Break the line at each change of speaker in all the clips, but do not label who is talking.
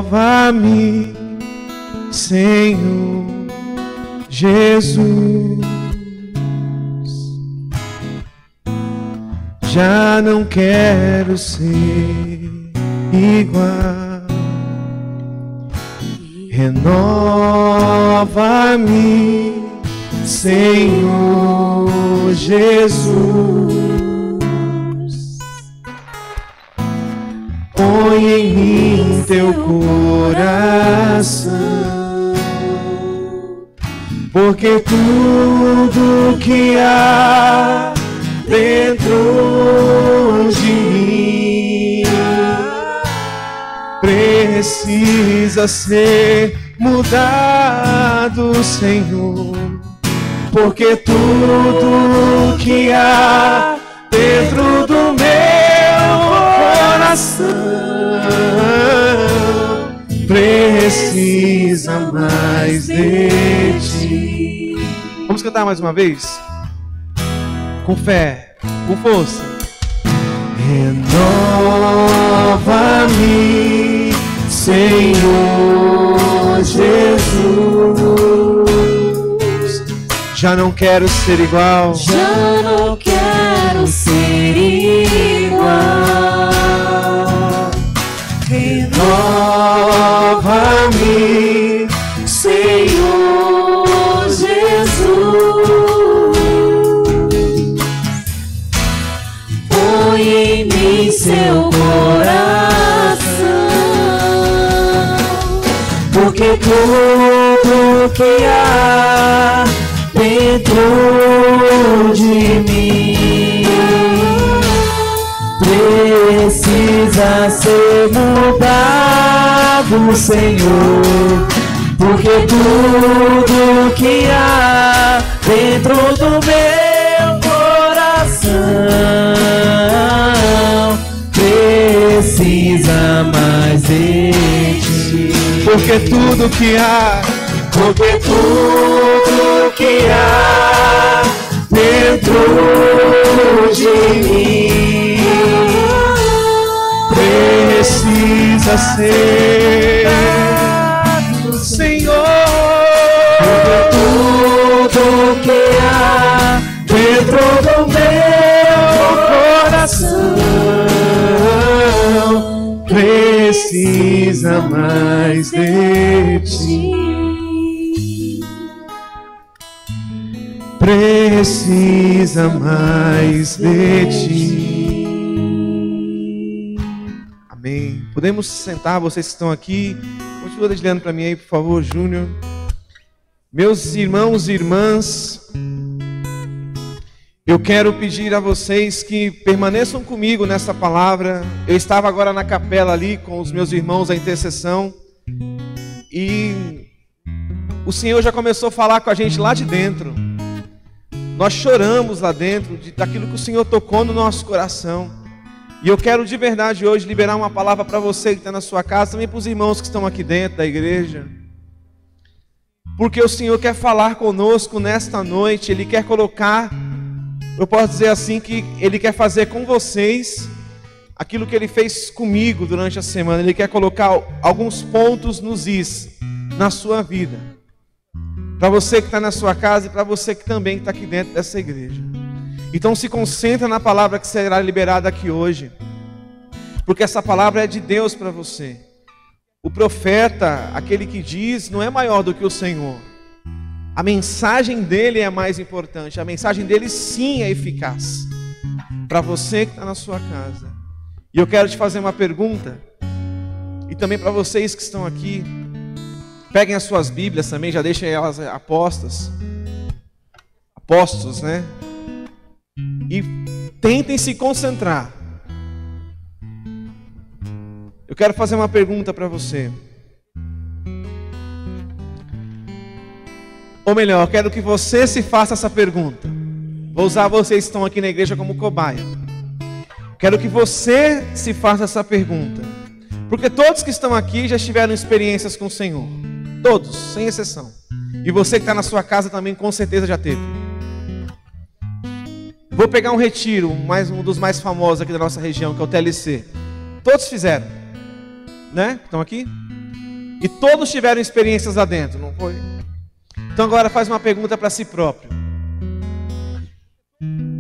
Renova-me, Senhor Jesus. Já não quero ser igual. Renova-me, Senhor Jesus. Põe em mim teu coração, porque tudo que há dentro de mim precisa ser mudado, Senhor, porque tudo que há dentro do meu coração precisa mais de ti. Vamos cantar mais uma vez? Com fé, com força. Renova-me, Senhor Jesus. Já não quero ser igual.
Já não quero ser igual.
Renova-me,
Senhor Jesus. Põe em mim seu coração,
porque tudo que há dentro de mim precisa ser mudado, Senhor, porque tudo que há dentro do meu coração precisa mais de ti. Porque tudo que há, porque tudo que há dentro de mim precisa ser, Senhor, porque tudo que há dentro do meu coração precisa mais de ti. Precisa mais de ti. Amém. Podemos sentar, vocês que estão aqui. Continua dedilhando para mim aí, por favor, Júnior. Meus irmãos e irmãs, eu quero pedir a vocês que permaneçam comigo nessa palavra. Eu estava agora na capela ali com os meus irmãos da intercessão e o Senhor já começou a falar com a gente lá de dentro. Nós choramos lá dentro daquilo que o Senhor tocou no nosso coração. E eu quero de verdade hoje liberar uma palavra para você que está na sua casa, também para os irmãos que estão aqui dentro da igreja. Porque o Senhor quer falar conosco nesta noite. Ele quer colocar, eu posso dizer assim, que Ele quer fazer com vocês aquilo que Ele fez comigo durante a semana. Ele quer colocar alguns pontos nos is na sua vida. Para você que está na sua casa e para você que também está aqui dentro dessa igreja. Então se concentra na palavra que será liberada aqui hoje, porque essa palavra é de Deus para você. O profeta, aquele que diz, não é maior do que o Senhor. A mensagem dele é a mais importante. A mensagem dele sim é eficaz para você que está na sua casa. E eu quero te fazer uma pergunta, e também para vocês que estão aqui. Peguem as suas Bíblias também, já deixem elas apostos, né? E tentem se concentrar. Eu quero fazer uma pergunta para você. Ou melhor, quero que você se faça essa pergunta. Vou usar vocês que estão aqui na igreja como cobaia. Quero que você se faça essa pergunta. Porque todos que estão aqui já tiveram experiências com o Senhor. Todos, sem exceção. E você que está na sua casa também com certeza já teve. Vou pegar um retiro, um dos mais famosos aqui da nossa região, que é o TLC. Todos fizeram. né? Estão aqui? E todos tiveram experiências lá dentro, não foi? Então agora faz uma pergunta para si próprio.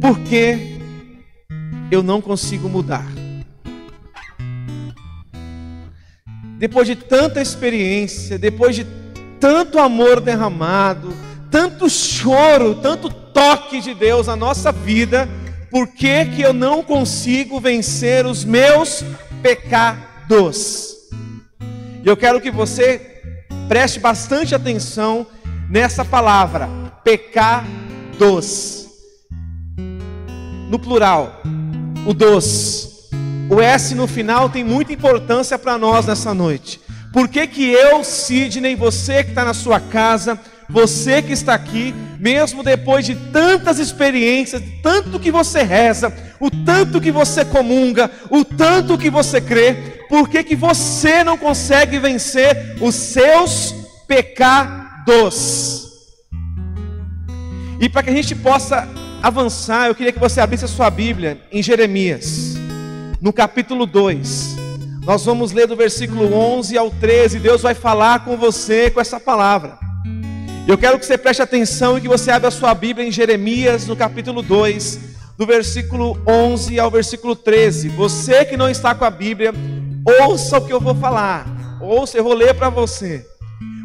Por que eu não consigo mudar? Depois de tanta experiência, depois de tanto amor derramado, tanto choro, tanto toque de Deus na nossa vida, por que que eu não consigo vencer os meus pecados? E eu quero que você preste bastante atenção nessa palavra, pecados. No plural, o dos. O S no final tem muita importância para nós nessa noite. Por que que eu, Sidney, você que está na sua casa, você que está aqui, mesmo depois de tantas experiências, tanto que você reza, o tanto que você comunga, o tanto que você crê, por que que você não consegue vencer os seus pecados? E para que a gente possa avançar, eu queria que você abrisse a sua Bíblia em Jeremias, no capítulo 2. Nós vamos ler do versículo 11 ao 13. Deus vai falar com você com essa palavra. Eu quero que você preste atenção e que você abra a sua Bíblia em Jeremias, no capítulo 2, do versículo 11 ao versículo 13. Você que não está com a Bíblia, ouça o que eu vou falar. Ouça, eu vou ler para você.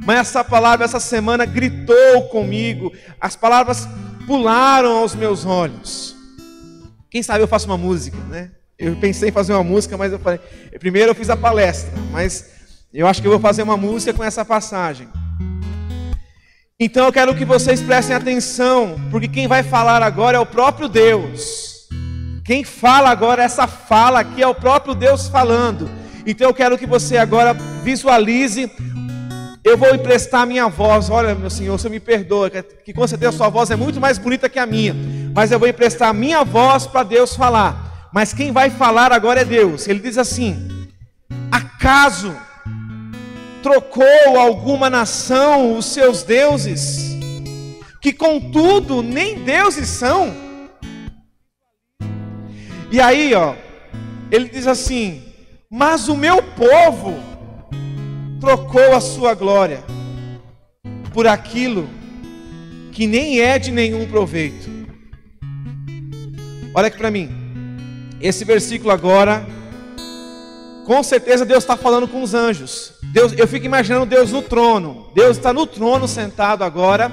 Mas essa palavra, essa semana, gritou comigo. As palavras pularam aos meus olhos. Quem sabe eu faço uma música, né? Eu pensei em fazer uma música, mas eu falei... Primeiro eu fiz a palestra, mas eu acho que eu vou fazer uma música com essa passagem. Então eu quero que vocês prestem atenção, porque quem vai falar agora é o próprio Deus. Quem fala agora, essa fala aqui, é o próprio Deus falando. Então eu quero que você agora visualize. Eu vou emprestar a minha voz. Olha, meu Senhor, você me perdoa, que com certeza a sua voz é muito mais bonita que a minha. Mas eu vou emprestar a minha voz para Deus falar. Mas quem vai falar agora é Deus. Ele diz assim: acaso trocou alguma nação os seus deuses, que contudo nem deuses são? E aí, ele diz assim: mas o meu povo trocou a sua glória por aquilo que nem é de nenhum proveito. Olha aqui para mim. Esse versículo agora, com certeza Deus está falando com os anjos. Deus, eu fico imaginando Deus no trono. Deus está no trono sentado agora,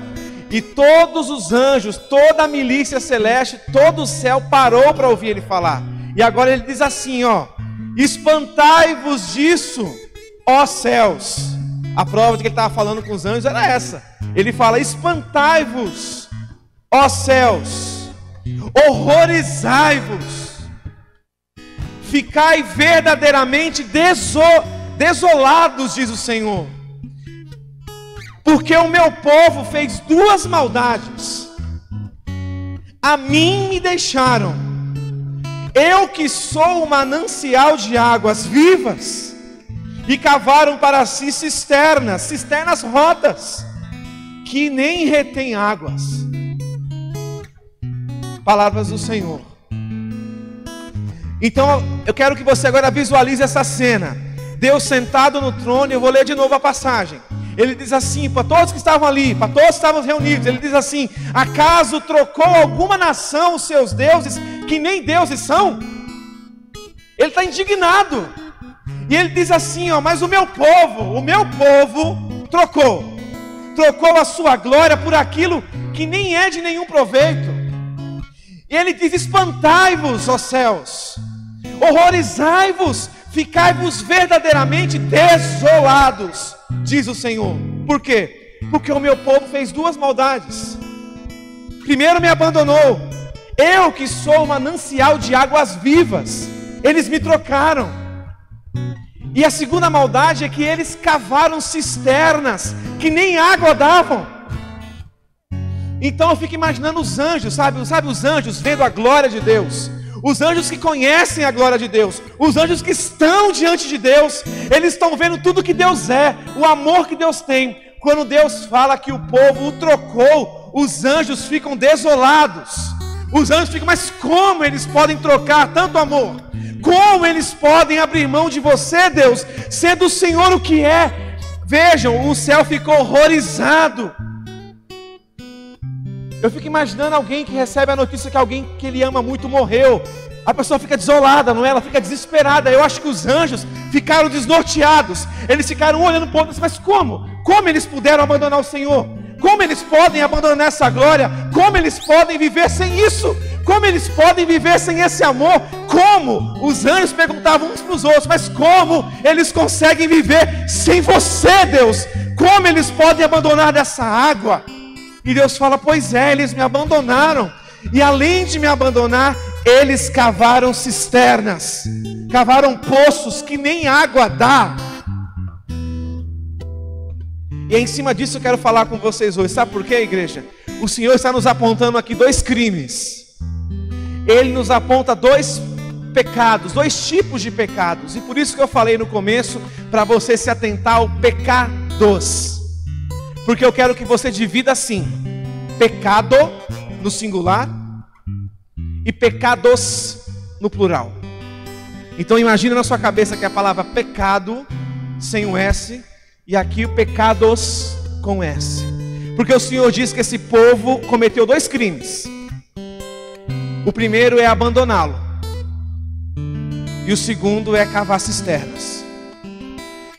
e todos os anjos, toda a milícia celeste, todo o céu parou para ouvir ele falar. E agora ele diz assim, espantai-vos disso, ó céus. A prova de que ele estava falando com os anjos era essa. Ele fala: espantai-vos, ó céus, horrorizai-vos, ficai verdadeiramente desolados, diz o Senhor, porque o meu povo fez duas maldades. A mim me deixaram, eu que sou o manancial de águas vivas, e cavaram para si cisternas rotas, que nem retém águas. Palavras do Senhor. Então eu quero que você agora visualize essa cena. Deus sentado no trono. Eu vou ler de novo a passagem. Ele diz assim para todos que estavam ali, para todos que estavam reunidos, ele diz assim: acaso trocou alguma nação os seus deuses, que nem deuses são? Ele está indignado. E ele diz assim, mas o meu povo trocou a sua glória por aquilo que nem é de nenhum proveito. E ele diz: espantai-vos, ó céus, horrorizai-vos, ficai-vos verdadeiramente desolados, diz o Senhor. Por quê? Porque o meu povo fez duas maldades. Primeiro me abandonou, eu que sou o manancial de águas vivas, eles me trocaram. E a segunda maldade é que eles cavaram cisternas que nem água davam. Então eu fico imaginando os anjos, sabe os anjos vendo a glória de Deus, os anjos que conhecem a glória de Deus, os anjos que estão diante de Deus, eles estão vendo tudo que Deus é, o amor que Deus tem. Quando Deus fala que o povo o trocou, os anjos ficam desolados. Os anjos ficam: mas como eles podem trocar tanto amor? Como eles podem abrir mão de você, Deus, sendo o Senhor o que é? Vejam, o céu ficou horrorizado. Eu fico imaginando alguém que recebe a notícia que alguém que ele ama muito morreu. A pessoa fica desolada, não é? Ela fica desesperada. Eu acho que os anjos ficaram desnorteados. Eles ficaram olhando para o outro, mas como? Como eles puderam abandonar o Senhor? Como eles podem abandonar essa glória? Como eles podem viver sem isso? Como eles podem viver sem esse amor? Como? Os anjos perguntavam uns para os outros, mas como eles conseguem viver sem você, Deus? Como eles podem abandonar dessa água? E Deus fala, pois é, eles me abandonaram. E além de me abandonar, eles cavaram cisternas, cavaram poços que nem água dá. E é em cima disso que eu quero falar com vocês hoje. Sabe por quê, igreja? O Senhor está nos apontando aqui dois crimes. Ele nos aponta dois pecados, dois tipos de pecados. E por isso que eu falei no começo, para você se atentar ao pecados. Porque eu quero que você divida assim: pecado no singular e pecados no plural. Então imagina na sua cabeça que a palavra pecado sem o S, e aqui o pecados com S. Porque o Senhor diz que esse povo cometeu dois crimes. O primeiro é abandoná-lo, e o segundo é cavar cisternas.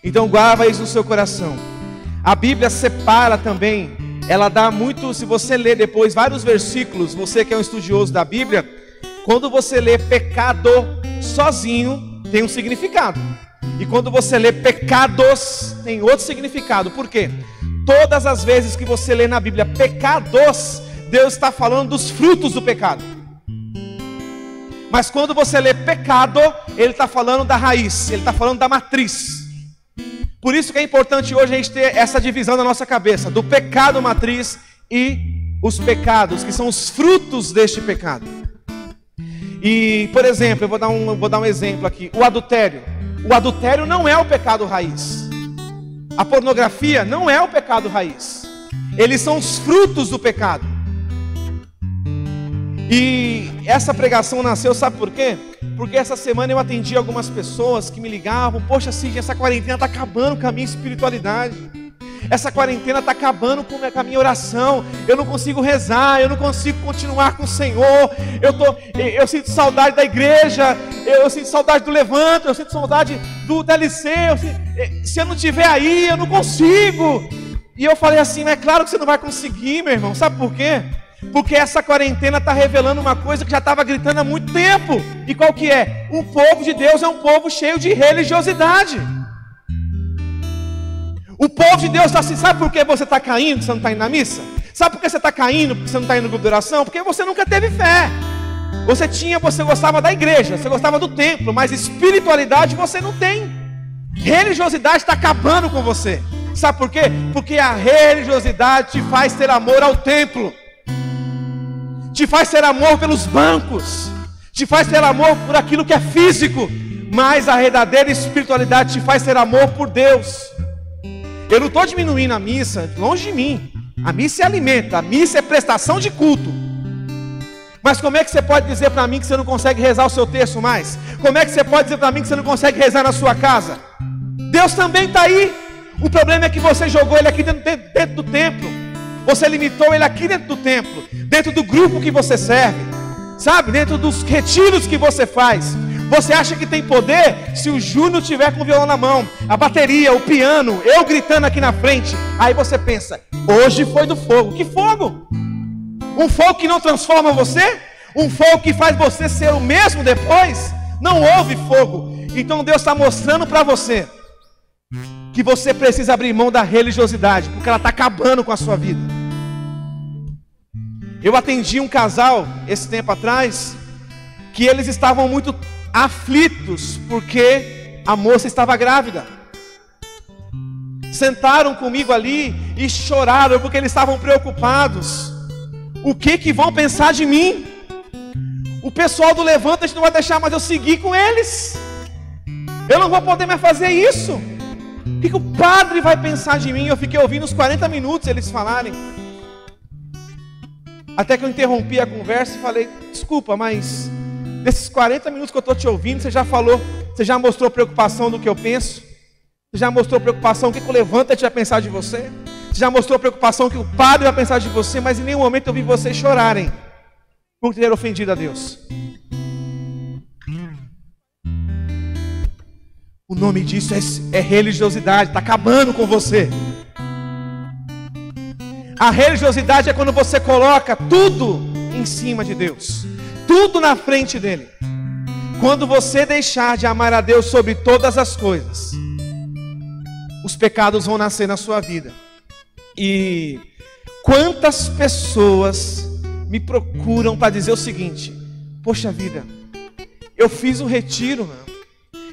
Então guarda isso no seu coração. A Bíblia separa também, ela dá muito, se você ler depois vários versículos, você que é um estudioso da Bíblia, quando você lê pecado sozinho, tem um significado. E quando você lê pecados, tem outro significado. Por quê? Todas as vezes que você lê na Bíblia pecados, Deus está falando dos frutos do pecado. Mas quando você lê pecado, Ele está falando da raiz, Ele está falando da matriz. Por isso que é importante hoje a gente ter essa divisão na nossa cabeça, do pecado matriz e os pecados, que são os frutos deste pecado. E, por exemplo, eu vou dar um exemplo aqui, o adultério. O adultério não é o pecado raiz. A pornografia não é o pecado raiz. Eles são os frutos do pecado. E essa pregação nasceu, sabe por quê? Porque essa semana eu atendi algumas pessoas que me ligavam: poxa, Cid, essa quarentena está acabando com a minha espiritualidade. Essa quarentena está acabando com a minha oração. Eu não consigo rezar, eu não consigo continuar com o Senhor. Eu sinto saudade da igreja, eu sinto saudade do Levanto, eu sinto saudade do DLC. Se eu não estiver aí, eu não consigo. E eu falei assim: mas é claro que você não vai conseguir, meu irmão. Sabe por quê? Porque essa quarentena está revelando uma coisa que já estava gritando há muito tempo. E qual que é? O povo de Deus é um povo cheio de religiosidade. O povo de Deus está assim. Sabe por que você está caindo, você não está indo na missa? Sabe por que você está caindo, porque você não está indo no grupo de oração? Porque você nunca teve fé. Você gostava da igreja, você gostava do templo, mas espiritualidade você não tem. Religiosidade está acabando com você. Sabe por quê? Porque a religiosidade te faz ter amor ao templo, te faz ter amor pelos bancos, te faz ter amor por aquilo que é físico, mas a verdadeira espiritualidade te faz ter amor por Deus. Eu não estou diminuindo a missa, longe de mim. A missa é alimento, a missa é prestação de culto. Mas como é que você pode dizer para mim que você não consegue rezar o seu terço mais? Como é que você pode dizer para mim que você não consegue rezar na sua casa? Deus também está aí. O problema é que você jogou Ele aqui dentro do templo. Você limitou Ele aqui dentro do templo, dentro do grupo que você serve, sabe? Dentro dos retiros que você faz. Você acha que tem poder se o Júnior tiver com o violão na mão, a bateria, o piano, eu gritando aqui na frente? Aí você pensa: hoje foi do fogo. Que fogo? Um fogo que não transforma você? Um fogo que faz você ser o mesmo depois? Não houve fogo. Então Deus está mostrando para você que você precisa abrir mão da religiosidade, porque ela está acabando com a sua vida. Eu atendi um casal esse tempo atrás, que eles estavam muito aflitos, porque a moça estava grávida. Sentaram comigo ali e choraram, porque eles estavam preocupados. O que vão pensar de mim? O pessoal do Levanta, a gente não vai deixar mais eu seguir com eles. Eu não vou poder mais fazer isso. O que o padre vai pensar de mim? Eu fiquei ouvindo uns 40 minutos eles falarem. Até que eu interrompi a conversa e falei: desculpa, mas Desses 40 minutos que eu estou te ouvindo, você já falou, você já mostrou preocupação do que eu penso? Você já mostrou preocupação, o que o Levanta-te vai pensar de você? Você já mostrou preocupação, o que o padre vai pensar de você? Mas em nenhum momento eu vi vocês chorarem por ter ofendido a Deus. O nome disso é religiosidade, está acabando com você. A religiosidade é quando você coloca tudo em cima de Deus, tudo na frente dele. Quando você deixar de amar a Deus sobre todas as coisas, os pecados vão nascer na sua vida. E quantas pessoas me procuram para dizer o seguinte: poxa vida, eu fiz um retiro, mano,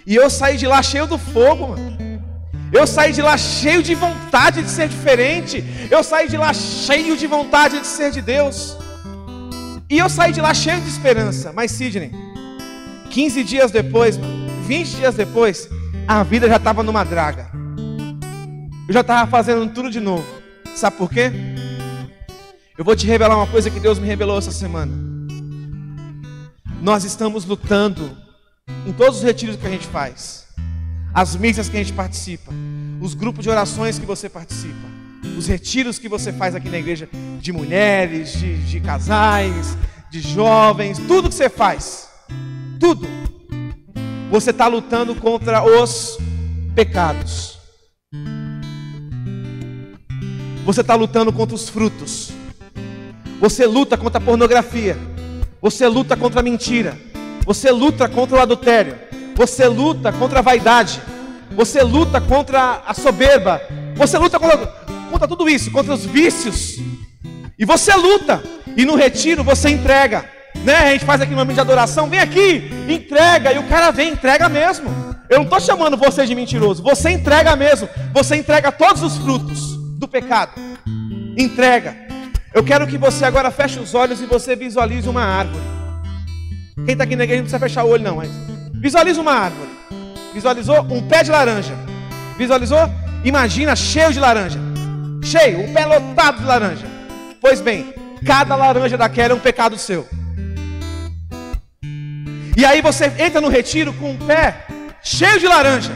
e eu saí de lá cheio do fogo, mano. Eu saí de lá cheio de vontade de ser diferente. Eu saí de lá cheio de vontade de ser de Deus. E eu saí de lá cheio de esperança. Mas Sidney, 15 dias depois, 20 dias depois, a vida já estava numa draga. Eu já estava fazendo tudo de novo. Sabe por quê? Eu vou te revelar uma coisa que Deus me revelou essa semana. Nós estamos lutando em todos os retiros que a gente faz, as missas que a gente participa, os grupos de orações que você participa, os retiros que você faz aqui na igreja, de mulheres, de casais, de jovens, tudo que você faz, tudo, você está lutando contra os pecados. Você está lutando contra os frutos. Você luta contra a pornografia. Você luta contra a mentira. Você luta contra o adultério. Você luta contra a vaidade. Você luta contra a soberba. Você luta contra tudo isso, contra os vícios. E você luta. E no retiro você entrega, né? A gente faz aqui no momento de adoração. Vem aqui, entrega. E o cara vem, entrega mesmo. Eu não estou chamando você de mentiroso. Você entrega mesmo. Você entrega todos os frutos do pecado. Entrega. Eu quero que você agora feche os olhos e você visualize uma árvore. Quem está aqui na igreja não precisa fechar o olho não, mas visualize uma árvore. Visualizou? Um pé de laranja. Visualizou? Imagina cheio de laranja. Cheio, um pé lotado de laranja. Pois bem, cada laranja daquela é um pecado seu. E aí você entra no retiro com um pé cheio de laranja.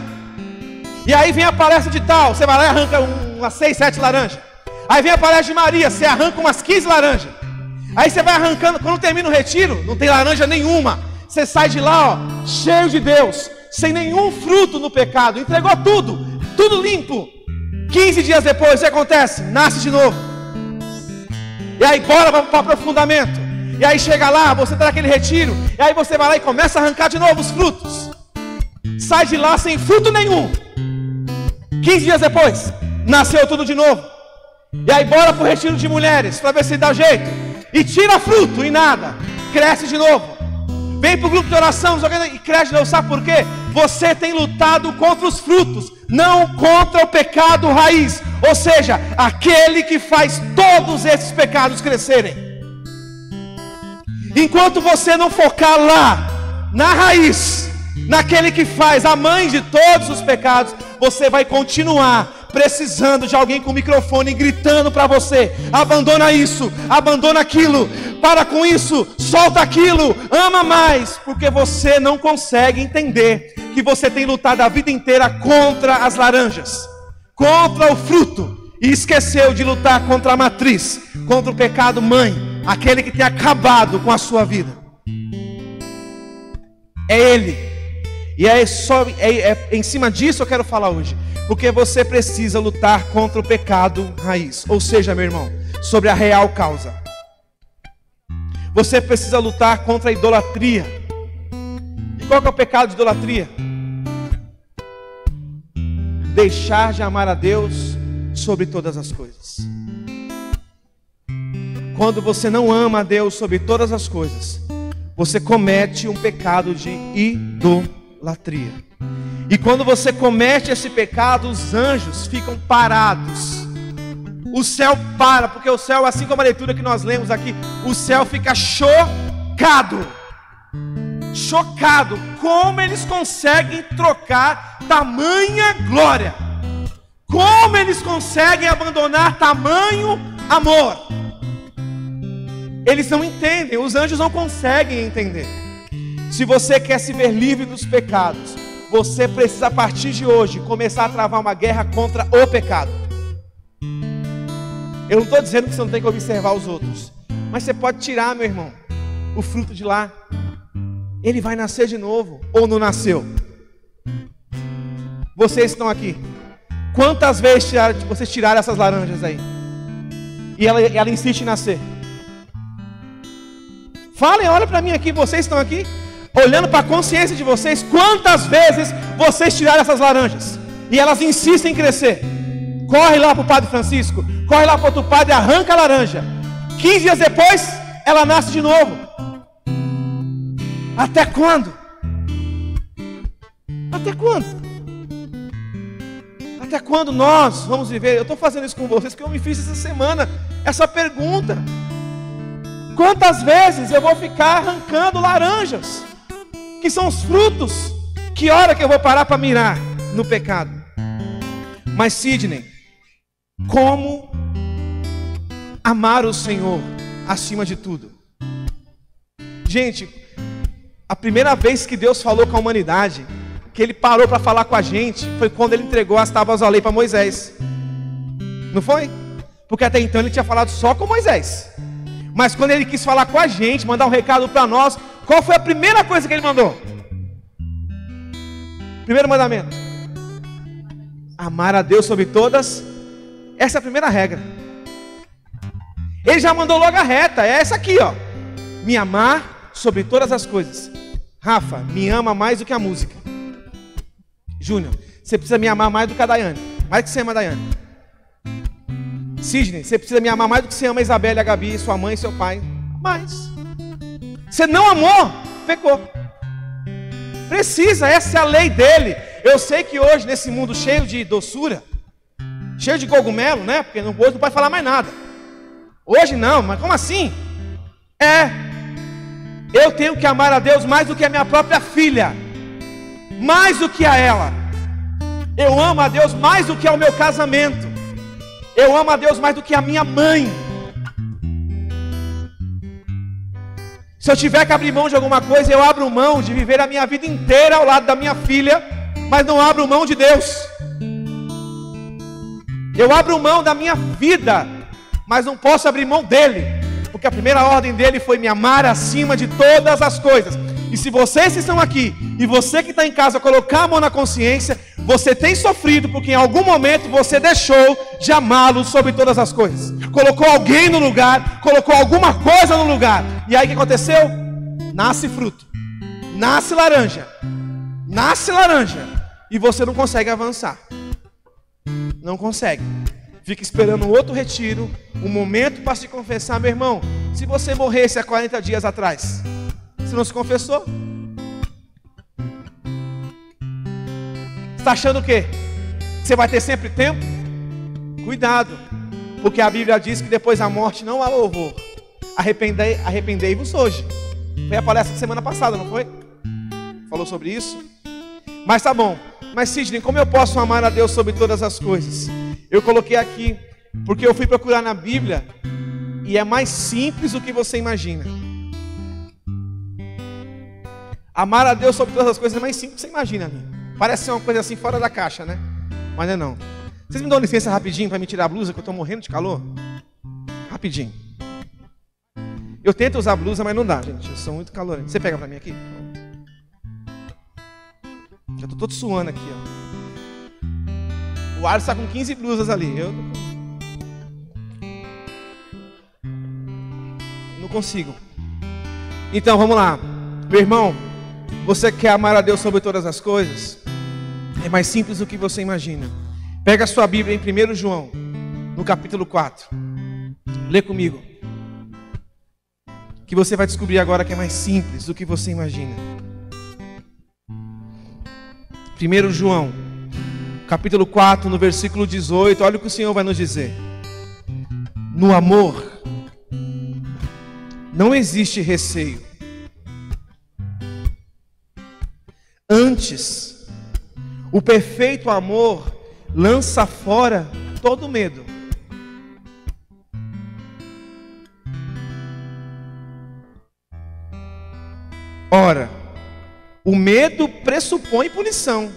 E aí vem a palestra de tal, você vai lá e arranca umas 6, 7 laranjas. Aí vem a palestra de Maria, você arranca umas 15 laranjas. Aí você vai arrancando, quando termina o retiro, não tem laranja nenhuma. Você sai de lá, ó, cheio de Deus, sem nenhum fruto no pecado. Entregou tudo, tudo limpo. 15 dias depois, o que acontece? Nasce de novo. E aí bora para aprofundamento. E aí chega lá, você está naquele retiro. E aí você vai lá e começa a arrancar de novo os frutos. Sai de lá sem fruto nenhum. 15 dias depois, nasceu tudo de novo. E aí bora para o retiro de mulheres, para ver se dá jeito. E tira fruto e nada. Cresce de novo. Vem para o grupo de oração e cresce de novo. Sabe por quê? Você tem lutado contra os frutos, não contra o pecado raiz. Ou seja, aquele que faz todos esses pecados crescerem. Enquanto você não focar lá, na raiz, naquele que faz a mãe de todos os pecados, você vai continuar precisando de alguém com microfone gritando para você: abandona isso, abandona aquilo, para com isso, solta aquilo, ama mais, porque você não consegue entender que você tem lutado a vida inteira contra as laranjas, contra o fruto, e esqueceu de lutar contra a matriz, contra o pecado mãe, aquele que tem acabado com a sua vida. É ele. E é em cima disso eu quero falar hoje. Porque você precisa lutar contra o pecado raiz. Ou seja, meu irmão, sobre a real causa. Você precisa lutar contra a idolatria. E qual que é o pecado de idolatria? Deixar de amar a Deus sobre todas as coisas. Quando você não ama a Deus sobre todas as coisas, você comete um pecado de idolatria. E quando você comete esse pecado, os anjos ficam parados. O céu para, porque o céu, assim como a leitura que nós lemos aqui, o céu fica chocado. Chocado. Como eles conseguem trocar tamanha glória? Como eles conseguem abandonar tamanho amor? Eles não entendem, os anjos não conseguem entender. Se você quer se ver livre dos pecados, você precisa a partir de hoje começar a travar uma guerra contra o pecado. Eu não estou dizendo que você não tem que observar os outros, mas você pode tirar, meu irmão, o fruto de lá. Ele vai nascer de novo, ou não nasceu? Vocês estão aqui. Quantas vezes vocês tiraram essas laranjas aí? E ela insiste em nascer. Falem, olha para mim aqui, vocês estão aqui, olhando para a consciência de vocês. Quantas vezes vocês tiraram essas laranjas? E elas insistem em crescer. Corre lá para o Padre Francisco, corre lá para outro padre e arranca a laranja. 15 dias depois, ela nasce de novo. Até quando? Até quando? Até quando nós vamos viver? Eu estou fazendo isso com vocês porque eu me fiz essa semana essa pergunta. Quantas vezes eu vou ficar arrancando laranjas, que são os frutos? Que hora que eu vou parar para mirar no pecado? Mas Sidney, como amar o Senhor acima de tudo? Gente, a primeira vez que Deus falou com a humanidade, que Ele parou para falar com a gente, foi quando Ele entregou as tábuas da lei para Moisés. Não foi? Porque até então Ele tinha falado só com Moisés. Mas quando Ele quis falar com a gente, mandar um recado para nós, qual foi a primeira coisa que Ele mandou? Primeiro mandamento: amar a Deus sobre todas. Essa é a primeira regra. Ele já mandou logo a reta, é essa aqui, ó: me amar sobre todas as coisas. Rafa, me ama mais do que a música. Júnior, você precisa me amar mais do que a Daiane. Mais do que você ama a Daiane. Sidney, você precisa me amar mais do que você ama a Isabela, a Gabi, sua mãe e seu pai. Mais. Você não amou, pecou. Precisa, essa é a lei dele. Eu sei que hoje, nesse mundo cheio de doçura, cheio de cogumelo, né? Porque hoje não pode falar mais nada. Hoje não, mas como assim? Eu tenho que amar a Deus mais do que a minha própria filha, mais do que a ela. Eu amo a Deus mais do que ao meu casamento. Eu amo a Deus mais do que a minha mãe. Se eu tiver que abrir mão de alguma coisa, eu abro mão de viver a minha vida inteira ao lado da minha filha, mas não abro mão de Deus. Eu abro mão da minha vida, mas não posso abrir mão dele, porque a primeira ordem dele foi me amar acima de todas as coisas. E se vocês que estão aqui, e você que está em casa, colocar a mão na consciência, você tem sofrido porque em algum momento você deixou de amá-lo sobre todas as coisas. Colocou alguém no lugar, colocou alguma coisa no lugar. E aí o que aconteceu? Nasce fruto, nasce laranja, e você não consegue avançar. Não consegue. Fica esperando outro retiro, um momento para se confessar. Meu irmão, se você morresse há 40 dias atrás, você não se confessou? Está achando o quê? Você vai ter sempre tempo? Cuidado, porque a Bíblia diz que depois da morte não há louvor. Arrependei-vos hoje. Foi a palestra da semana passada, não foi? Falou sobre isso? Mas tá bom. Mas Sidney, como eu posso amar a Deus sobre todas as coisas? Eu coloquei aqui, porque eu fui procurar na Bíblia, e é mais simples do que você imagina. Amar a Deus sobre todas as coisas é mais simples do que você imagina ali. Parece ser uma coisa assim fora da caixa, né? Mas não é não. Vocês me dão licença rapidinho para me tirar a blusa, que eu estou morrendo de calor? Rapidinho. Eu tento usar a blusa, mas não dá, gente. Eu sou muito calorento. Você pega para mim aqui? Já estou todo suando aqui, ó. O Alisson está com 15 blusas ali. Eu não consigo. Então, vamos lá. Meu irmão, você quer amar a Deus sobre todas as coisas? É mais simples do que você imagina. Pega a sua Bíblia em 1 João, no capítulo 4. Lê comigo. Que você vai descobrir agora que é mais simples do que você imagina. 1 João, capítulo 4, no versículo 18. Olha o que o Senhor vai nos dizer. No amor não existe receio. Antes, o perfeito amor lança fora todo medo. Ora, O medo pressupõe punição.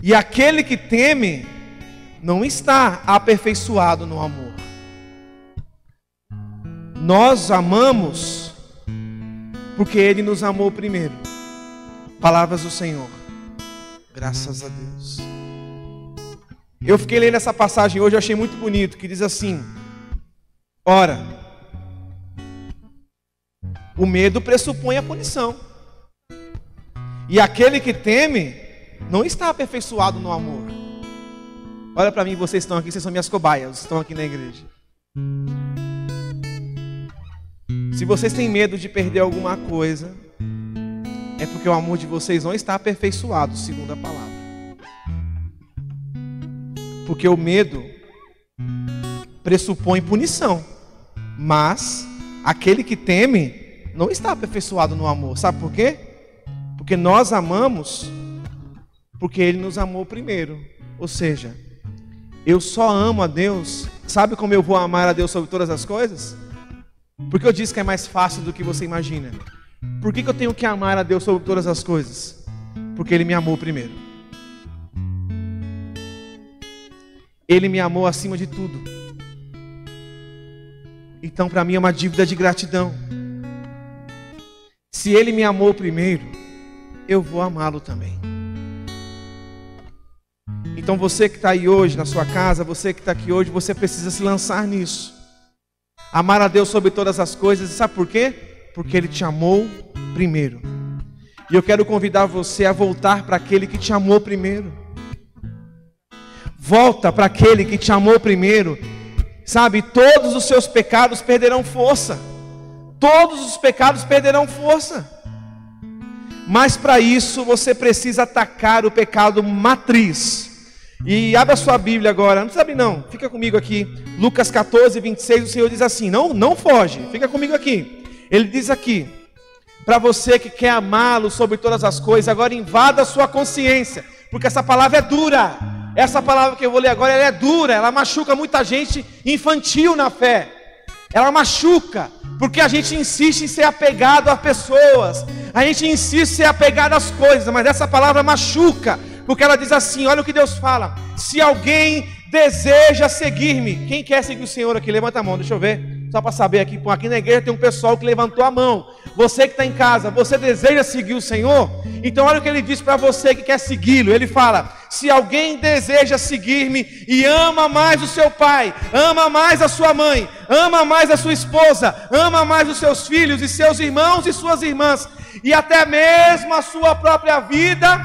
E aquele que teme não está aperfeiçoado no amor. Nós amamos porque Ele nos amou primeiro. Palavras do Senhor. Graças a Deus. Eu fiquei lendo essa passagem hoje, eu achei muito bonito, que diz assim: ora, o medo pressupõe a punição. E aquele que teme não está aperfeiçoado no amor. Olha para mim, vocês estão aqui, vocês são minhas cobaias, estão aqui na igreja. Se vocês têm medo de perder alguma coisa, é porque o amor de vocês não está aperfeiçoado, segundo a palavra. Porque o medo pressupõe punição, mas aquele que teme não está aperfeiçoado no amor. Sabe por quê? Porque nós amamos porque Ele nos amou primeiro. Ou seja, eu só amo a Deus. Sabe como eu vou amar a Deus sobre todas as coisas? Porque eu disse que é mais fácil do que você imagina. Por que eu tenho que amar a Deus sobre todas as coisas? Porque Ele me amou primeiro. Ele me amou acima de tudo. Então para mim é uma dívida de gratidão. Se Ele me amou primeiro, eu vou amá-lo também. Então você que está aí hoje na sua casa, você que está aqui hoje, você precisa se lançar nisso. Amar a Deus sobre todas as coisas. E sabe por quê? Porque Ele te amou primeiro. E eu quero convidar você a voltar para aquele que te amou primeiro. Volta para aquele que te amou primeiro. Sabe, todos os seus pecados perderão força. Todos os pecados perderão força. Mas para isso você precisa atacar o pecado matriz. E abre a sua Bíblia agora. Não precisa abrir não, fica comigo aqui. Lucas 14, 26, o Senhor diz assim: não foge, fica comigo aqui. Ele diz aqui: para você que quer amá-lo sobre todas as coisas, agora invada a sua consciência. Porque essa palavra é dura. Essa palavra que eu vou ler agora, ela é dura. Ela machuca muita gente infantil na fé. Ela machuca, porque a gente insiste em ser apegado a pessoas. A gente insiste em ser apegado às coisas. Mas essa palavra machuca, porque ela diz assim, olha o que Deus fala: se alguém deseja seguir-me. Quem quer seguir o Senhor aqui? Levanta a mão, deixa eu ver. Só para saber aqui na igreja tem um pessoal que levantou a mão. Você que está em casa, você deseja seguir o Senhor? Então olha o que Ele diz para você que quer segui-lo. Ele fala: se alguém deseja seguir-me e ama mais o seu pai, ama mais a sua mãe, ama mais a sua esposa, ama mais os seus filhos e seus irmãos e suas irmãs, e até mesmo a sua própria vida,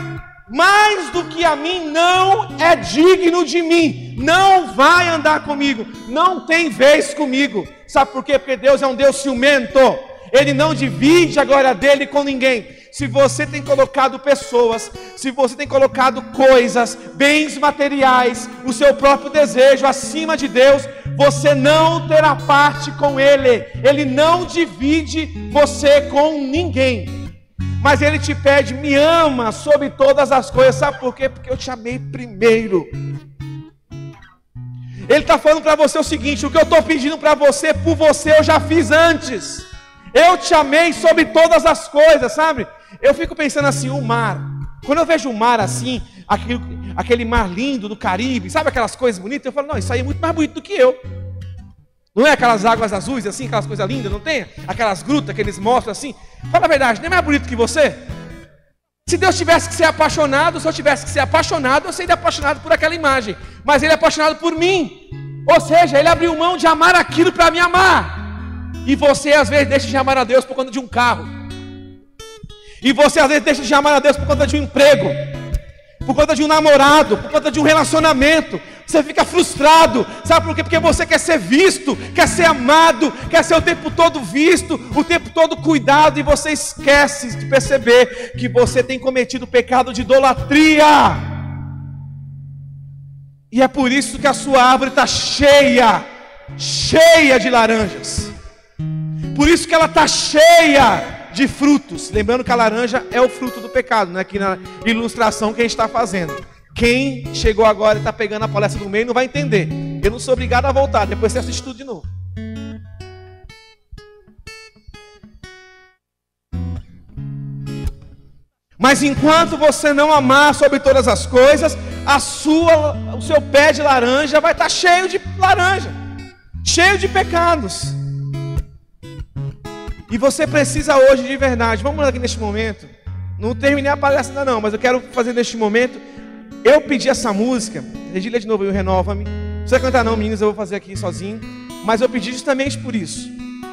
mais do que a mim, não é digno de mim, não vai andar comigo, não tem vez comigo. Sabe por quê? Porque Deus é um Deus ciumento. Ele não divide a glória dele com ninguém. Se você tem colocado pessoas, se você tem colocado coisas, bens materiais, o seu próprio desejo acima de Deus, você não terá parte com Ele. Ele não divide você com ninguém. Mas Ele te pede: me ama sobre todas as coisas. Sabe por quê? Porque eu te amei primeiro. Ele está falando para você o seguinte: o que eu estou pedindo para você, por você eu já fiz antes. Eu te amei sobre todas as coisas, sabe? Eu fico pensando assim, o mar. Quando eu vejo o mar assim, aquele mar lindo do Caribe, sabe aquelas coisas bonitas? Eu falo: não, isso aí é muito mais bonito do que eu. Não é aquelas águas azuis assim, aquelas coisas lindas, não tem? Aquelas grutas que eles mostram assim. Fala a verdade, nem é mais bonito que você? Se Deus tivesse que ser apaixonado, se eu tivesse que ser apaixonado, eu seria apaixonado por aquela imagem. Mas Ele é apaixonado por mim. Ou seja, Ele abriu mão de amar aquilo para me amar. E você às vezes deixa de amar a Deus por conta de um carro. E você às vezes deixa de amar a Deus por conta de um emprego, por conta de um namorado, por conta de um relacionamento. Você fica frustrado, sabe por quê? Porque você quer ser visto, quer ser amado, quer ser o tempo todo visto, o tempo todo cuidado, e você esquece de perceber que você tem cometido o pecado de idolatria. E é por isso que a sua árvore está cheia de laranjas. Por isso que ela está cheia de frutos. Lembrando que a laranja é o fruto do pecado, né? Aqui na ilustração que a gente está fazendo. Quem chegou agora e está pegando a palestra do meio não vai entender. Eu não sou obrigado a voltar, depois você assiste tudo de novo. Mas enquanto você não amar sobre todas as coisas, o seu pé de laranja vai estar cheio de laranja, cheio de pecados. E você precisa hoje de verdade. Vamos aqui neste momento. Não terminei a palestra ainda não, mas eu quero fazer neste momento. Eu pedi essa música. Regília de novo, eu renova-me. Não precisa cantar não, meninas, eu vou fazer aqui sozinho. Mas eu pedi justamente por isso.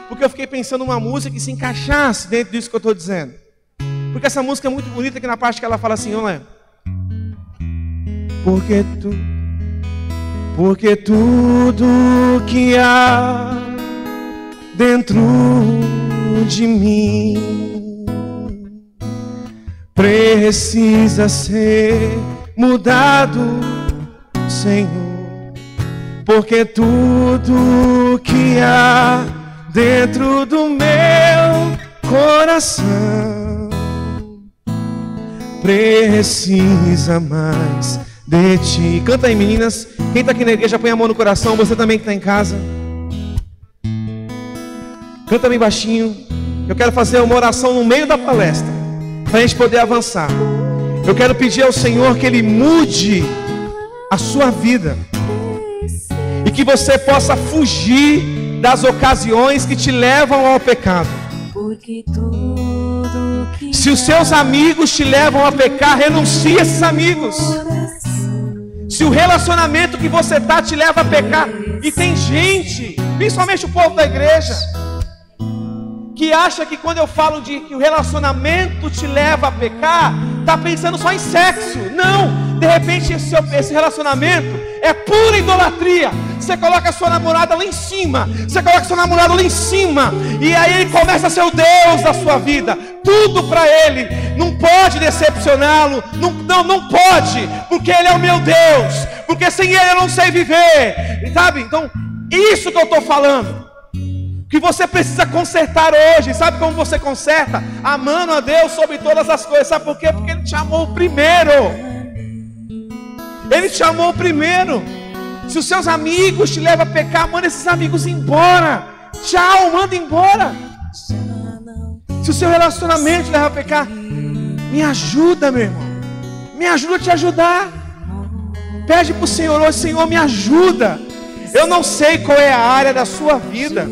Porque eu fiquei pensando numa música que se encaixasse dentro disso que eu estou dizendo. Porque essa música é muito bonita, que na parte que ela fala assim, olha. Porque tudo que há dentro de mim precisa ser mudado, Senhor. Porque tudo que há dentro do meu coração precisa mais de ti. Canta aí, meninas. Quem está aqui na igreja, põe a mão no coração. Você também que está em casa, canta bem baixinho. Eu quero fazer uma oração no meio da palestra, para a gente poder avançar. Eu quero pedir ao Senhor que Ele mude a sua vida, e que você possa fugir das ocasiões que te levam ao pecado. Se os seus amigos te levam a pecar, renuncie a esses amigos. Se o relacionamento que você está te leva a pecar, e tem gente, principalmente o povo da igreja, que acha que quando eu falo de que o relacionamento te leva a pecar, está pensando só em sexo. Não, de repente esse relacionamento é pura idolatria. Você coloca a sua namorada lá em cima, você coloca seu namorado lá em cima, e aí ele começa a ser o Deus da sua vida, tudo para ele. Não pode decepcioná-lo, não pode, porque ele é o meu Deus, porque sem ele eu não sei viver, sabe? Então, isso que eu estou falando, que você precisa consertar hoje. Sabe como você conserta? Amando a Deus sobre todas as coisas. Sabe por quê? Porque Ele te amou primeiro. Ele te amou primeiro. Se os seus amigos te levam a pecar, manda esses amigos embora. Tchau, manda embora. Se o seu relacionamento te leva a pecar, me ajuda, meu irmão. Me ajuda a te ajudar. Pede para o Senhor hoje: Senhor, me ajuda. Eu não sei qual é a área da sua vida.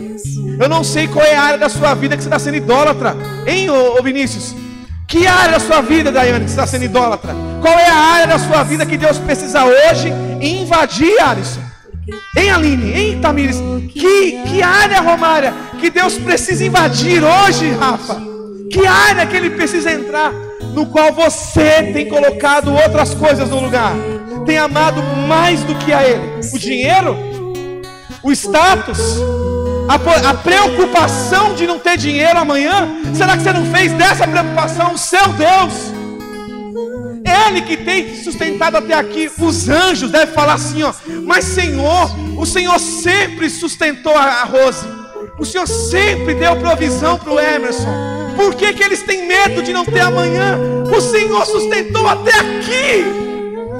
Eu não sei qual é a área da sua vida que você está sendo idólatra. Hein, ô Vinícius? Que área da sua vida, Daiane, que você está sendo idólatra? Qual é a área da sua vida que Deus precisa hoje invadir, Alisson? Hein, Aline? Hein, Tamires? Que área, Romária, que Deus precisa invadir hoje, Rafa? Que área que Ele precisa entrar, no qual você tem colocado outras coisas no lugar? Tem amado mais do que a Ele? O dinheiro? O status? A preocupação de não ter dinheiro amanhã? Será que você não fez dessa preocupação o seu Deus? Ele que tem sustentado até aqui. Os anjos devem falar assim, ó: mas Senhor, o Senhor sempre sustentou a Rose, o Senhor sempre deu provisão para o Emerson. Por que eles têm medo de não ter amanhã? O Senhor sustentou até aqui.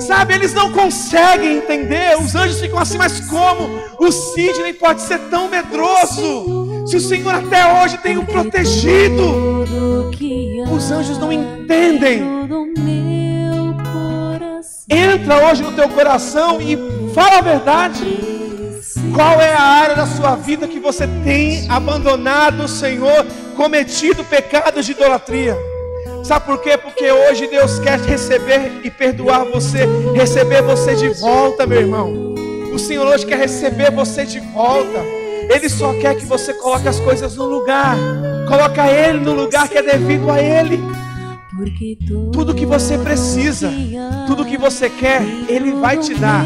Sabe, eles não conseguem entender. Os anjos ficam assim: mas como o Sidney pode ser tão medroso, se o Senhor até hoje tem o protegido? Os anjos não entendem. Entra hoje no teu coração e fala a verdade. Qual é a área da sua vida que você tem abandonado o Senhor, cometido pecados de idolatria? Sabe por quê? Porque hoje Deus quer receber e perdoar você, receber você de volta, meu irmão. O Senhor hoje quer receber você de volta. Ele só quer que você coloque as coisas no lugar. Coloca Ele no lugar que é devido a Ele. Tudo que você precisa, tudo que você quer, Ele vai te dar.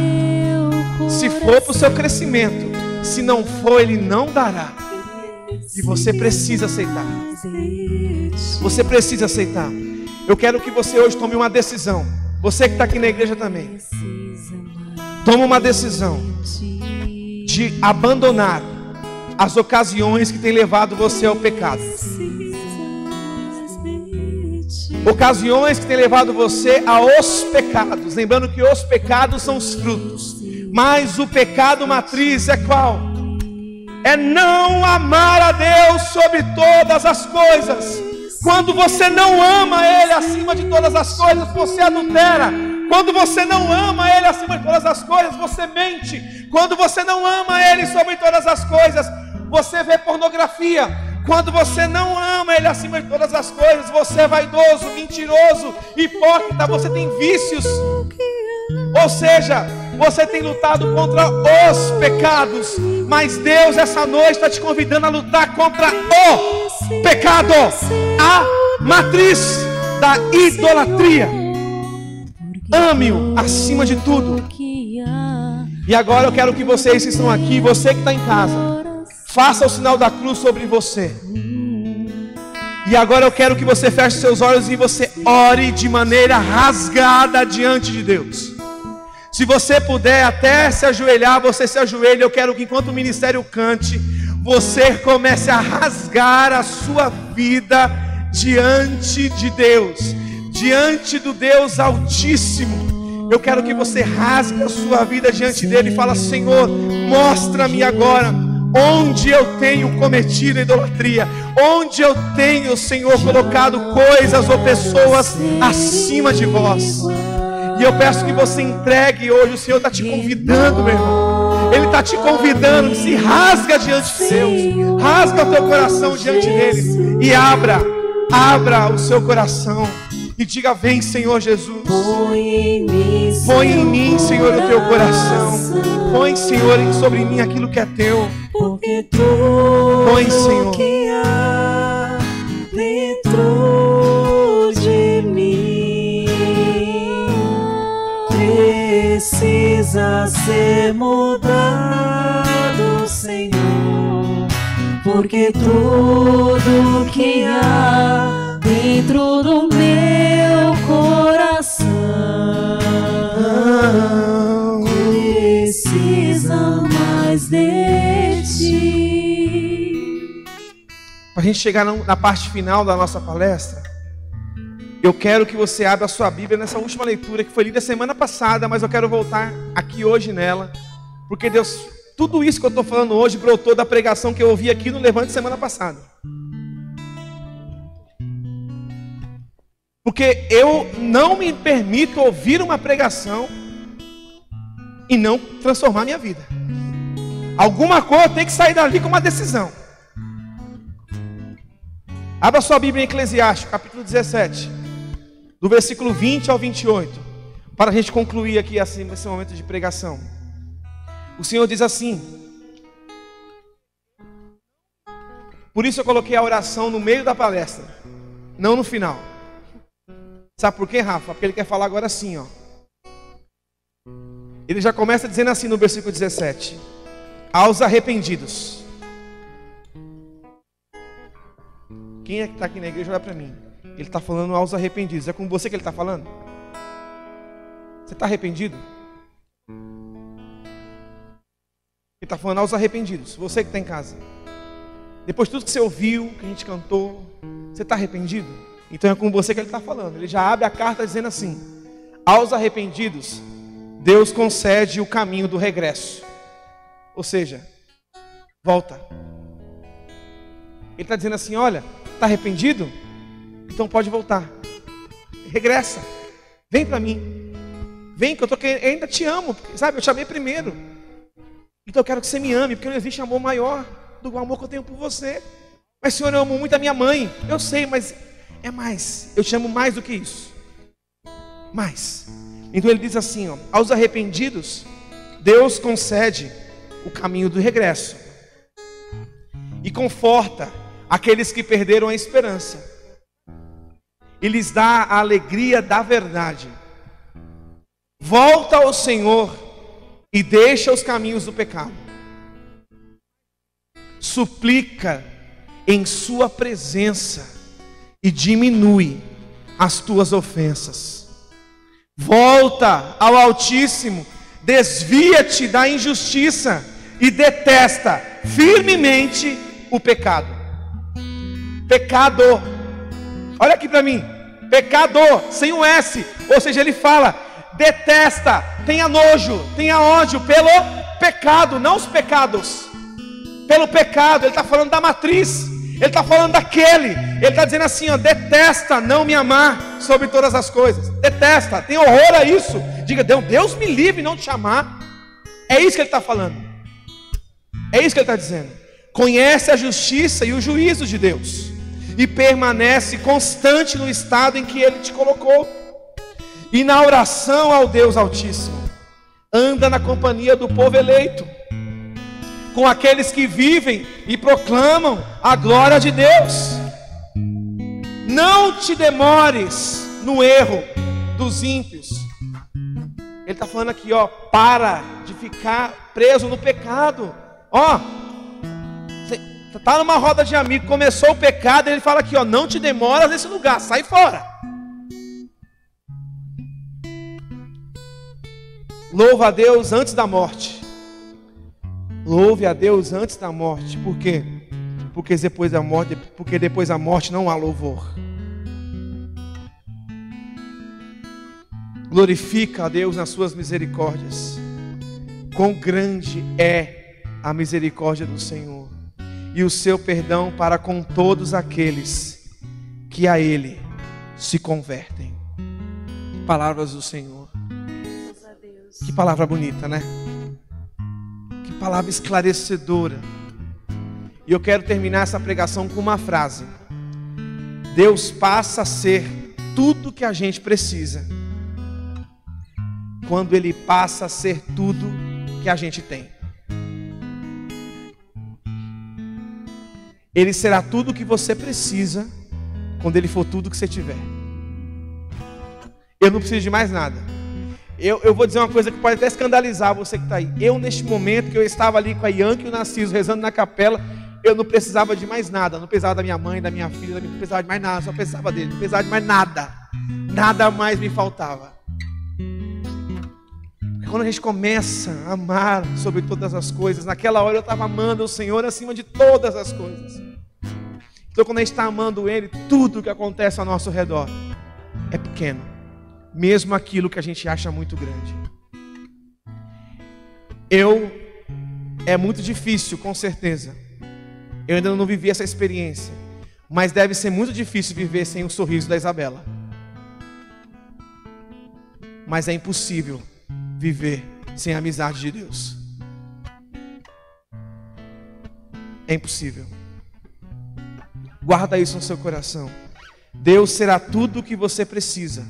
Se for para o seu crescimento, se não for, Ele não dará. E você precisa aceitar. Você precisa aceitar. Eu quero que você hoje tome uma decisão. Você que está aqui na igreja também. Toma uma decisão de abandonar as ocasiões que têm levado você ao pecado. Ocasiões que têm levado você aos pecados. Lembrando que os pecados são os frutos, mas o pecado matriz é qual? É não amar a Deus sobre todas as coisas. Quando você não ama Ele acima de todas as coisas, você adultera. Quando você não ama Ele acima de todas as coisas, você mente. Quando você não ama Ele sobre todas as coisas, você vê pornografia. Quando você não ama Ele acima de todas as coisas, você é vaidoso, mentiroso, hipócrita, você tem vícios. Ou seja, você tem lutado contra os pecados, mas Deus essa noite está te convidando a lutar contra o pecado, a matriz da idolatria. Ame-o acima de tudo. E agora eu quero que vocês que estão aqui, você que está em casa, faça o sinal da cruz sobre você. E agora eu quero que você feche seus olhos e você ore de maneira rasgada diante de Deus. Se você puder até se ajoelhar, você se ajoelha. Eu quero que enquanto o ministério cante, você comece a rasgar a sua vida diante de Deus, diante do Deus Altíssimo. Eu quero que você rasgue a sua vida diante dele e fala: Senhor, mostra-me agora onde eu tenho cometido idolatria, onde eu tenho, Senhor, colocado coisas ou pessoas acima de vós. E eu peço que você entregue hoje. O Senhor está te convidando, meu irmão. Ele está te convidando. Se rasga diante de Deus. Rasga o teu coração diante dele. E abra o seu coração. E diga: vem, Senhor Jesus. Põe em mim, Senhor, o teu coração. Põe, Senhor, sobre mim aquilo que é teu.
Porque tudo
Põe, Senhor,
que há dentro de mim precisa ser mudado, Senhor. Porque tudo que há dentro do meu coração precisa mais de ti.
para a gente chegar na parte final da nossa palestra, eu quero que você abra a sua Bíblia nessa última leitura que foi lida semana passada, mas eu quero voltar aqui hoje nela, porque Deus, tudo isso que eu estou falando hoje brotou da pregação que eu ouvi aqui no Levante semana passada. Porque eu não me permito ouvir uma pregação e não transformar minha vida. Alguma coisa tem que sair dali com uma decisão. Abra sua Bíblia em Eclesiastes, capítulo 17, do versículo 20 ao 28, para a gente concluir aqui assim, esse momento de pregação. O Senhor diz assim: por isso eu coloquei a oração no meio da palestra, não no final. Sabe por quê, Rafa? Porque ele quer falar agora assim, ó. Ele já começa dizendo assim no versículo 17: aos arrependidos. Quem é que está aqui na igreja? Olha para mim. Ele está falando aos arrependidos. É com você que ele está falando? Você está arrependido? Ele está falando aos arrependidos. Você que está em casa. Depois de tudo que você ouviu, que a gente cantou, você está arrependido? Então é com você que ele está falando. Ele já abre a carta dizendo assim: aos arrependidos, Deus concede o caminho do regresso. Ou seja, volta. Ele está dizendo assim: olha, está arrependido? Então pode voltar. Regressa. Vem para mim. Vem que eu ainda te amo. Sabe, eu te amei primeiro. Então eu quero que você me ame, porque não existe amor maior do que o amor que eu tenho por você. Mas, Senhor, eu amo muito a minha mãe. Eu sei, mas é mais. Eu te amo mais do que isso. Mais. Então ele diz assim, ó: aos arrependidos, Deus concede o caminho do regresso e conforta aqueles que perderam a esperança e lhes dá a alegria da verdade. Volta ao Senhor e deixa os caminhos do pecado. Suplica em sua presença e diminui as tuas ofensas. Volta ao Altíssimo, desvia-te da injustiça e detesta firmemente o pecado. Pecado, olha aqui para mim, pecador, sem o S, ou seja, ele fala, detesta, tenha nojo, tenha ódio pelo pecado, não os pecados, pelo pecado. Ele está falando da matriz, Ele está falando daquele. Ele está dizendo assim, ó, detesta não me amar sobre todas as coisas. Detesta, tem horror a isso. Diga, Deus me livre não te amar. É isso que ele está falando. É isso que ele está dizendo. Conhece a justiça e o juízo de Deus, e permanece constante no estado em que Ele te colocou. E na oração ao Deus Altíssimo, anda na companhia do povo eleito, com aqueles que vivem e proclamam a glória de Deus. Não te demores no erro dos ímpios. Ele está falando aqui, ó, para de ficar preso no pecado. Ó, você está numa roda de amigos, começou o pecado, ele fala aqui, ó, não te demoras nesse lugar, sai fora. Louva a Deus antes da morte. Louve a Deus antes da morte. Por quê? Porque depois da morte não há louvor. Glorifica a Deus nas suas misericórdias. Quão grande é a misericórdia do Senhor, e o seu perdão para com todos aqueles que a Ele se convertem. Palavras do Senhor. Que palavra bonita, né? Que palavra esclarecedora. E eu quero terminar essa pregação com uma frase: Deus passa a ser tudo que a gente precisa quando Ele passa a ser tudo que a gente tem. Ele será tudo o que você precisa quando Ele for tudo que você tiver. Eu não preciso de mais nada. Eu vou dizer uma coisa que pode até escandalizar você que está aí. Eu, neste momento que eu estava ali com a Ianca e o Narciso rezando na capela, eu não precisava de mais nada. Não precisava da minha mãe, da minha filha, não precisava de mais nada. Só precisava dele, não precisava de mais nada. Nada mais me faltava. Quando a gente começa a amar sobre todas as coisas, naquela hora eu estava amando o Senhor acima de todas as coisas. Então quando a gente está amando Ele, tudo que acontece ao nosso redor é pequeno, mesmo aquilo que a gente acha muito grande. É muito difícil, com certeza. Eu ainda não vivi essa experiência, mas deve ser muito difícil viver sem o sorriso da Isabela. Mas é impossível viver sem a amizade de Deus. É impossível. Guarda isso no seu coração. Deus será tudo o que você precisa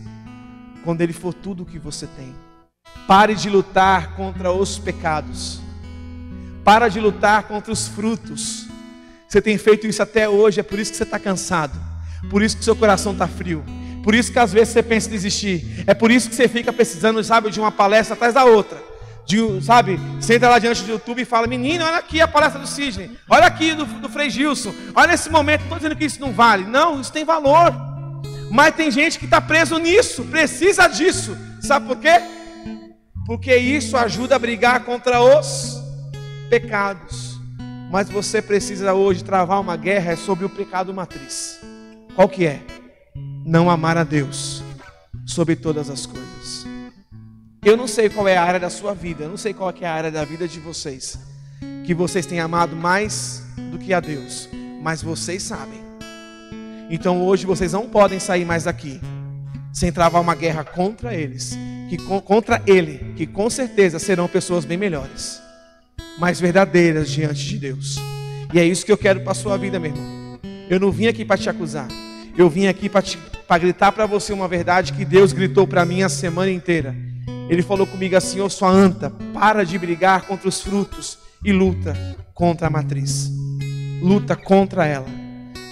quando Ele for tudo o que você tem. Pare de lutar contra os pecados. Para de lutar contra os frutos. Você tem feito isso até hoje, é por isso que você está cansado. Por isso que seu coração está frio. Por isso que às vezes você pensa em desistir. É por isso que você fica precisando, sabe, de uma palestra atrás da outra. Sabe, você entra lá diante do YouTube e fala: menino, olha aqui a palestra do Sidney. Olha aqui do Frei Gilson. Olha esse momento, estou dizendo que isso não vale. Não, isso tem valor. Mas tem gente que está preso nisso, precisa disso. Sabe por quê? Porque isso ajuda a brigar contra os pecados. Mas você precisa hoje travar uma guerra sobre o pecado matriz. Qual que é? Não amar a Deus sobre todas as coisas. Eu não sei qual é a área da sua vida, eu não sei qual é a área da vida de vocês, que vocês têm amado mais do que a Deus, mas vocês sabem. Então hoje vocês não podem sair mais daqui sem travar uma guerra contra eles, contra Ele, que com certeza serão pessoas bem melhores, mais verdadeiras diante de Deus. E é isso que eu quero para a sua vida, meu irmão. Eu não vim aqui para te acusar. Eu vim aqui para gritar para você uma verdade que Deus gritou para mim a semana inteira. Ele falou comigo assim: ô sua anta, para de brigar contra os frutos e luta contra a matriz. Luta contra ela.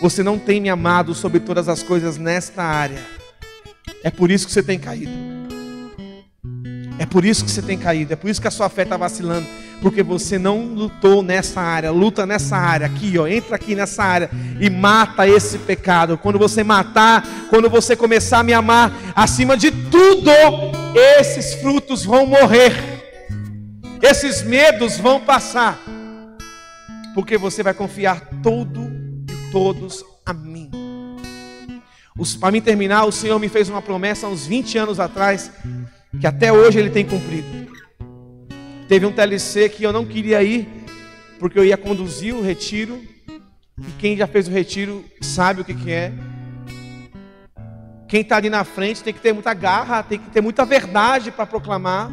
Você não tem me amado sobre todas as coisas nesta área. É por isso que você tem caído. É por isso que você tem caído. É por isso que a sua fé está vacilando. Porque você não lutou nessa área. Luta nessa área aqui, ó. Entra aqui nessa área e mata esse pecado. Quando você matar, quando você começar a me amar acima de tudo, esses frutos vão morrer. Esses medos vão passar. Porque você vai confiar todos a mim. Para mim terminar, o Senhor me fez uma promessa há uns 20 anos atrás, que até hoje Ele tem cumprido. Teve um TLC que eu não queria ir, porque eu ia conduzir o retiro, E quem já fez o retiro sabe o que é. Quem está ali na frente tem que ter muita garra, tem que ter muita verdade para proclamar.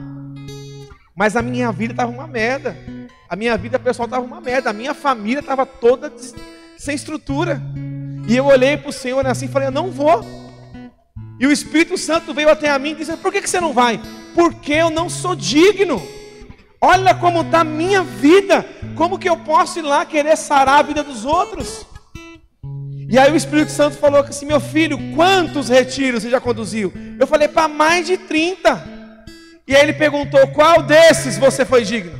Mas a minha vida estava uma merda. A minha vida pessoal estava uma merda. A minha família estava toda sem estrutura. E eu olhei para o Senhor assim e falei, eu não vou. E o Espírito Santo veio até a mim e disse, por que você não vai? Porque eu não sou digno. Olha como está a minha vida. Como que eu posso ir lá querer sarar a vida dos outros? E aí o Espírito Santo falou assim, meu filho, quantos retiros você já conduziu? Eu falei, para mais de 30. E aí ele perguntou, qual desses você foi digno?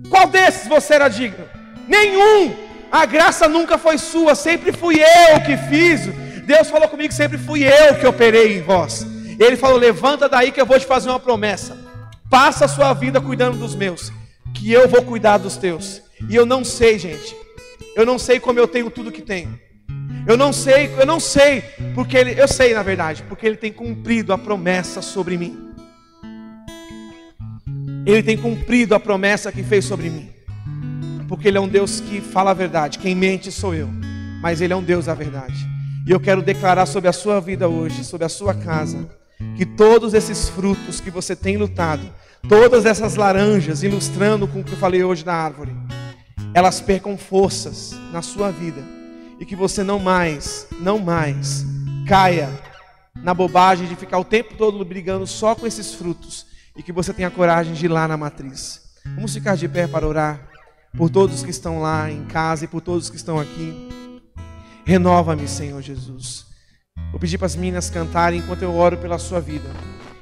Qual desses você era digno? Nenhum. A graça nunca foi sua, sempre fui eu que fiz. Deus falou comigo, sempre fui eu que operei em vós. Ele falou, levanta daí que eu vou te fazer uma promessa. Passa a sua vida cuidando dos meus, que eu vou cuidar dos teus. E eu não sei, gente. Eu não sei como eu tenho tudo que tenho. Eu não sei, porque eu sei na verdade, porque Ele tem cumprido a promessa sobre mim. Ele tem cumprido a promessa que fez sobre mim. Porque Ele é um Deus que fala a verdade, quem mente sou eu, mas Ele é um Deus da verdade. E eu quero declarar sobre a sua vida hoje, sobre a sua casa, que todos esses frutos que você tem lutado, todas essas laranjas, ilustrando com o que eu falei hoje da árvore, elas percam forças na sua vida. E que você não mais caia na bobagem de ficar o tempo todo brigando só com esses frutos. E que você tenha coragem de ir lá na matriz. Vamos ficar de pé para orar por todos que estão lá em casa e por todos que estão aqui. Renova-me, Senhor Jesus. Vou pedir para as meninas cantarem enquanto eu oro pela sua vida.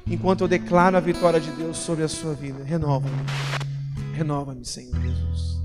Enquanto eu declaro a vitória de Deus sobre a sua vida. Renova-me. Renova-me, Senhor Jesus.